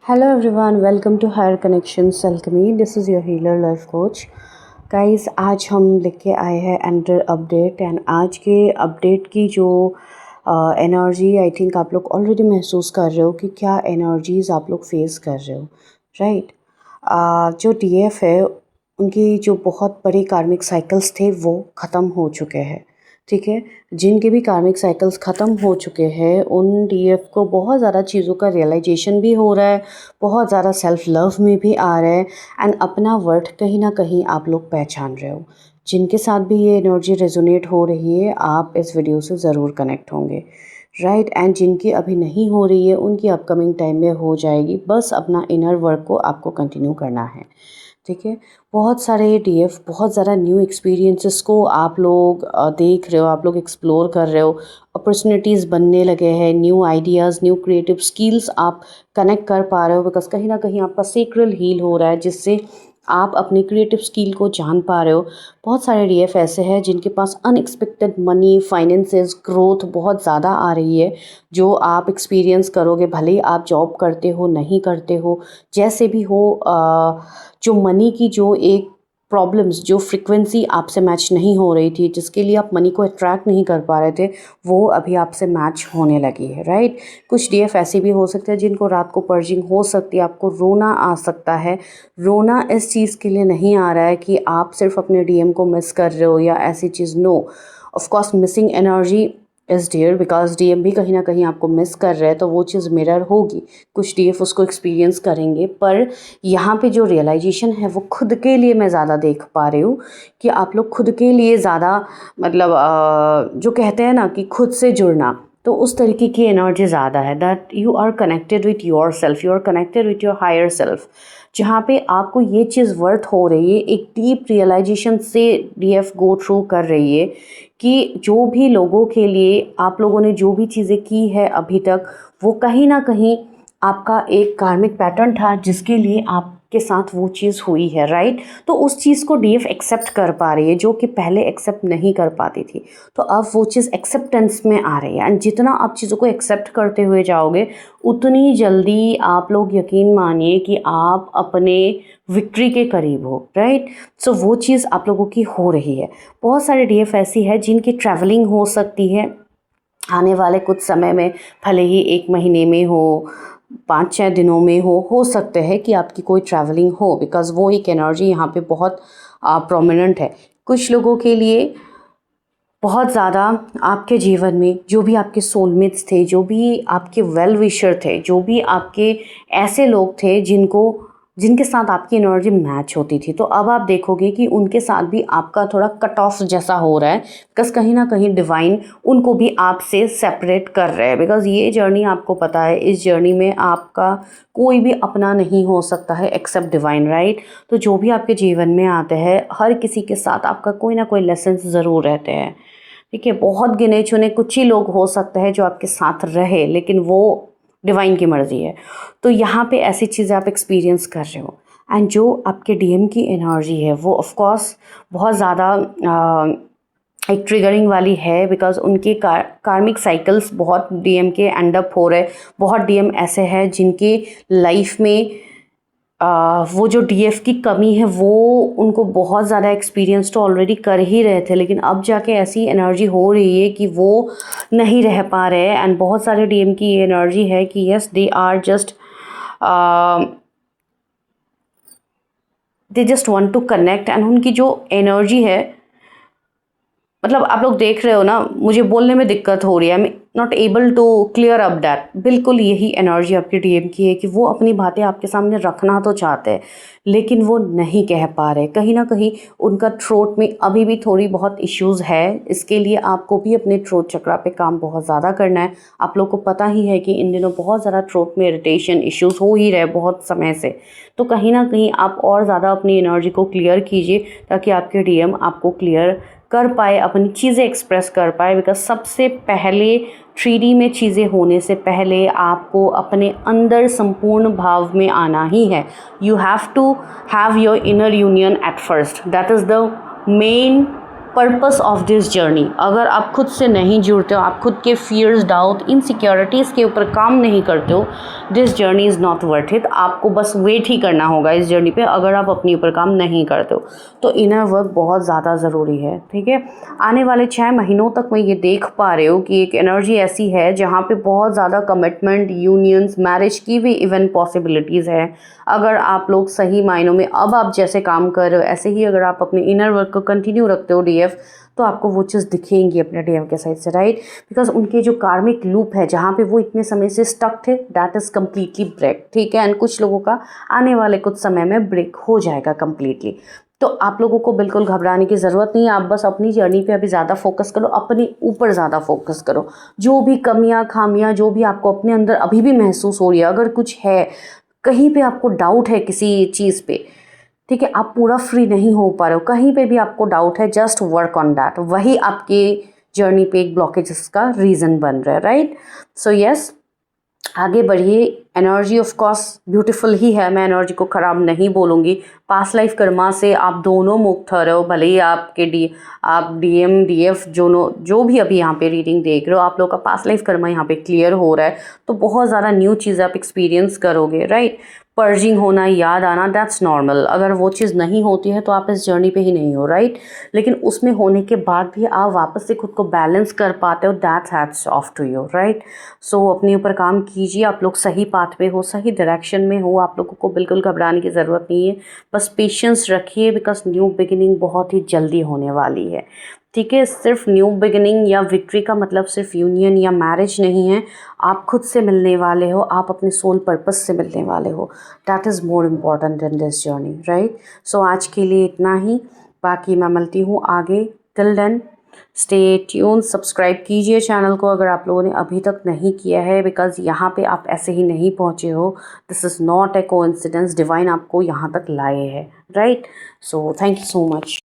Hello everyone, welcome to Higher Connections Alchemy. This is your healer life coach. Guys आज हम लेके आए हैं एंडर अपडेट एंड आज के अपडेट की जो एनर्जी आई थिंक आप लोग ऑलरेडी महसूस कर रहे हो कि क्या एनर्जीज आप लोग फेस कर रहे हो, राइट। जो डीएफ है उनकी जो बहुत बड़े कार्मिक साइकिल्स थे वो ख़त्म हो चुके हैं, ठीक है। जिनके भी कार्मिक साइकिल्स ख़त्म हो चुके हैं उन डीएफ को बहुत ज़्यादा चीज़ों का रियलाइजेशन भी हो रहा है, बहुत ज़्यादा सेल्फ लव में भी आ रहा है एंड अपना वर्थ कहीं ना कहीं आप लोग पहचान रहे हो। जिनके साथ भी ये एनर्जी रेजोनेट हो रही है आप इस वीडियो से ज़रूर कनेक्ट होंगे, राइट। एंड जिनकी अभी नहीं हो रही है उनकी अपकमिंग टाइम में हो जाएगी, बस अपना इनर वर्क को आपको कंटिन्यू करना है, ठीक है। बहुत सारे डीएफ बहुत ज़्यादा न्यू एक्सपीरियंसेस को आप लोग देख रहे हो, आप लोग एक्सप्लोर कर रहे हो, अपॉर्चुनिटीज़ बनने लगे हैं, new ideas, new creative skills आप कनेक्ट कर पा रहे हो बिकॉज कहीं ना कहीं आपका सेक्रल हील हो रहा है जिससे आप अपनी क्रिएटिव स्किल को जान पा रहे हो। बहुत सारे डीएफ ऐसे हैं जिनके पास अनएक्सपेक्टेड मनी, फाइनेंसेस, ग्रोथ बहुत ज़्यादा आ रही है जो आप एक्सपीरियंस करोगे, भले ही आप जॉब करते हो नहीं करते हो, जैसे भी हो। जो मनी की जो एक प्रॉब्लम्स, जो फ्रिक्वेंसी आपसे मैच नहीं हो रही थी, जिसके लिए आप मनी को अट्रैक्ट नहीं कर पा रहे थे, वो अभी आपसे मैच होने लगी है, राइट। कुछ डीएफ ऐसे भी हो सकते हैं जिनको रात को पर्जिंग हो सकती है, आपको रोना आ सकता है। रोना इस चीज़ के लिए नहीं आ रहा है कि आप सिर्फ अपने डीएम को मिस कर रहे हो या ऐसी चीज़, no. Of course missing energy is dear because DM भी कहीं ना कहीं आपको मिस कर रहे हैं, तो वो चीज़ मिरर होगी, कुछ डीएफ उसको एक्सपीरियंस करेंगे। पर यहाँ पे जो रियलाइजेशन है वो खुद के लिए मैं ज़्यादा देख पा रही हूँ कि आप लोग खुद के लिए ज़्यादा, मतलब जो कहते हैं ना कि खुद से जुड़ना, तो उस तरीके की एनर्जी ज़्यादा है। That you are connected with yourself, you are connected with your higher self, जहाँ पे आपको ये चीज़ वर्थ हो रही है। एक डीप रियलाइजेशन से डीएफ गो थ्रू कर रही है कि जो भी लोगों के लिए आप लोगों ने जो भी चीज़ें की है अभी तक, वो कहीं ना कहीं आपका एक कार्मिक पैटर्न था जिसके लिए आपके साथ वो चीज़ हुई है, राइट। तो उस चीज़ को डीएफ एक्सेप्ट कर पा रही है जो कि पहले एक्सेप्ट नहीं कर पाती थी, तो अब वो चीज़ एक्सेप्टेंस में आ रही है। एंड जितना आप चीज़ों को एक्सेप्ट करते हुए जाओगे उतनी जल्दी आप लोग यकीन मानिए कि आप अपने विक्ट्री के करीब हो, राइट। सो वो चीज़ आप लोगों की हो रही है। बहुत सारे डीएफ ऐसी है जिनकी ट्रैवलिंग हो सकती है आने वाले कुछ समय में, भले ही 1 महीने में हो, 5-6 दिनों में हो सकते हैं कि आपकी कोई ट्रैवलिंग हो बिकॉज वो एक एनर्जी यहाँ पे बहुत प्रोमिनेंट है। कुछ लोगों के लिए बहुत ज़्यादा आपके जीवन में जो भी आपके सोलमेट्स थे, जो भी आपके वेल विशर थे, जो भी आपके ऐसे लोग थे जिनके साथ आपकी एनर्जी मैच होती थी, तो अब आप देखोगे कि उनके साथ भी आपका थोड़ा कट ऑफ जैसा हो रहा है बिकॉज कहीं ना कहीं डिवाइन उनको भी आपसे सेपरेट कर रहे हैं। बिकॉज ये जर्नी आपको पता है, इस जर्नी में आपका कोई भी अपना नहीं हो सकता है एक्सेप्ट डिवाइन, राइट। तो जो भी आपके जीवन में आते हैं हर किसी के साथ आपका कोई ना कोई लेसन ज़रूर रहते हैं, ठीक है। बहुत गिने चुने कुछ ही लोग हो सकते हैं जो आपके साथ रहे, लेकिन वो डिवाइन की मर्जी है। तो यहाँ पे ऐसी चीज़ें आप एक्सपीरियंस कर रहे हो एंड जो आपके डीएम की एनर्जी है वो ऑफ कोर्स बहुत ज़्यादा एक ट्रिगरिंग वाली है बिकॉज उनके कार्मिक साइकिल्स बहुत डीएम के एंड अप हो रहे। बहुत डीएम ऐसे हैं जिनके लाइफ में वो जो डीएफ की कमी है वो उनको बहुत ज़्यादा एक्सपीरियंस तो ऑलरेडी कर ही रहे थे, लेकिन अब जाके ऐसी एनर्जी हो रही है कि वो नहीं रह पा रहे। एंड बहुत सारे डीएम की ये एनर्जी है कि yes they just want to connect and उनकी जो एनर्जी है, मतलब आप लोग देख रहे हो ना, मुझे बोलने में दिक्कत हो रही है, I am not able to clear up that. बिल्कुल यही एनर्जी आपकी डीएम की है कि वो अपनी बातें आपके सामने रखना तो चाहते हैं लेकिन वो नहीं कह पा रहे। कहीं ना कहीं उनका थ्रोट में अभी भी थोड़ी बहुत इश्यूज़ है। इसके लिए आपको भी अपने थ्रोट चक्रा पे काम बहुत ज़्यादा करना है। आप लोग को पता ही है कि इन दिनों बहुत ज़्यादा थ्रोट में इरिटेशन इश्यूज़ हो ही रहे बहुत समय से, तो कहीं ना कहीं आप और ज़्यादा अपनी एनर्जी को क्लियर कीजिए ताकि आपके डीएम आपको क्लियर कर पाए, अपनी चीज़ें एक्सप्रेस कर पाए। बिकॉज सबसे पहले 3D में चीज़ें होने से पहले आपको अपने अंदर संपूर्ण भाव में आना ही है। You have to have your inner union at first, that is the main purpose of this journey. अगर आप खुद से नहीं जुड़ते हो, आप खुद के फियर्स, डाउट, इनसिक्योरिटीज़ के ऊपर काम नहीं करते हो, this journey is not worth it. आपको बस वेट ही करना होगा इस जर्नी पे अगर आप अपने ऊपर काम नहीं करते हो। तो इनर वर्क बहुत ज़्यादा ज़रूरी है, ठीक है। आने वाले 6 महीनों तक मैं ये देख पा रही हूँ कि एक एनर्जी ऐसी है जहाँ पे बहुत ज़्यादा कमिटमेंट, यूनियंस, मैरिज की भी इवन पॉसिबिलिटीज़ है। अगर आप लोग सही मायनों में अब आप जैसे काम कर रहे हो ऐसे ही अगर आप अपने इनर वर्क को कंटिन्यू रखते हो डीएफ, तो आपको वो चीज़ दिखेंगी अपने डीएफ के साइड से, राइट। बिकॉज उनके जो कार्मिक लूप है जहाँ पे वो इतने समय से स्टक थे, दैट इज़ कम्प्लीटली ब्रेक, ठीक है। एंड कुछ लोगों का आने वाले कुछ समय में ब्रेक हो जाएगा कम्प्लीटली। तो आप लोगों को बिल्कुल घबराने की ज़रूरत नहीं है। आप बस अपनी जर्नी पे अभी ज़्यादा फोकस करो, अपने ऊपर ज़्यादा फोकस करो। जो भी कमियां, खामियां जो भी आपको अपने अंदर अभी भी महसूस हो रही है, अगर कुछ है, कहीं पे आपको डाउट है किसी चीज़ पे, ठीक है, आप पूरा फ्री नहीं हो पा रहे हो, कहीं पे भी आपको डाउट है, जस्ट वर्क ऑन दैट। वही आपके जर्नी पे एक ब्लॉकेज का रीज़न बन रहा है, राइट। सो यस, आगे बढ़िए। एनर्जी ऑफ कोर्स ब्यूटीफुल ही है, मैं एनर्जी को ख़राब नहीं बोलूँगी। पास्ट लाइफ कर्मा से आप दोनों मुक्त हो रहे हो, भले ही आप डीएम डीएफ जो भी अभी यहाँ पे रीडिंग देख रहे हो, आप लोग का पास्ट लाइफ कर्मा यहाँ पे क्लियर हो रहा है। तो बहुत ज़्यादा न्यू चीज़ आप एक्सपीरियंस करोगे, राइट। पर्जिंग होना, याद आना, दैट्स नॉर्मल। अगर वो चीज़ नहीं होती है तो आप इस जर्नी पे ही नहीं हो, राइट। लेकिन उसमें होने के बाद भी आप वापस से खुद को बैलेंस कर पाते हो, that's hats off to you, right. So अपने ऊपर काम कीजिए, आप लोग सही पाथ पे हो, सही डायरेक्शन में हो, आप लोगों को बिल्कुल घबराने की ज़रूरत नहीं है। बस पेशेंस रखिए, बिकॉज न्यू बिगिनिंग बहुत ही जल्दी होने वाली है, ठीक है। सिर्फ न्यू बिगिनिंग या विक्ट्री का मतलब सिर्फ यूनियन या मैरिज नहीं है। आप खुद से मिलने वाले हो, आप अपने सोल पर्पस से मिलने वाले हो, that is more important in this journey, right. So आज के लिए इतना ही, बाकी मैं मिलती हूँ आगे। Till then stay tuned, subscribe कीजिए चैनल को अगर आप लोगों ने अभी तक नहीं किया है, बिकॉज यहाँ पे आप ऐसे ही नहीं पहुँचे हो। This is not a coincidence, divine आपको यहाँ तक लाए है, right. So thank you so much.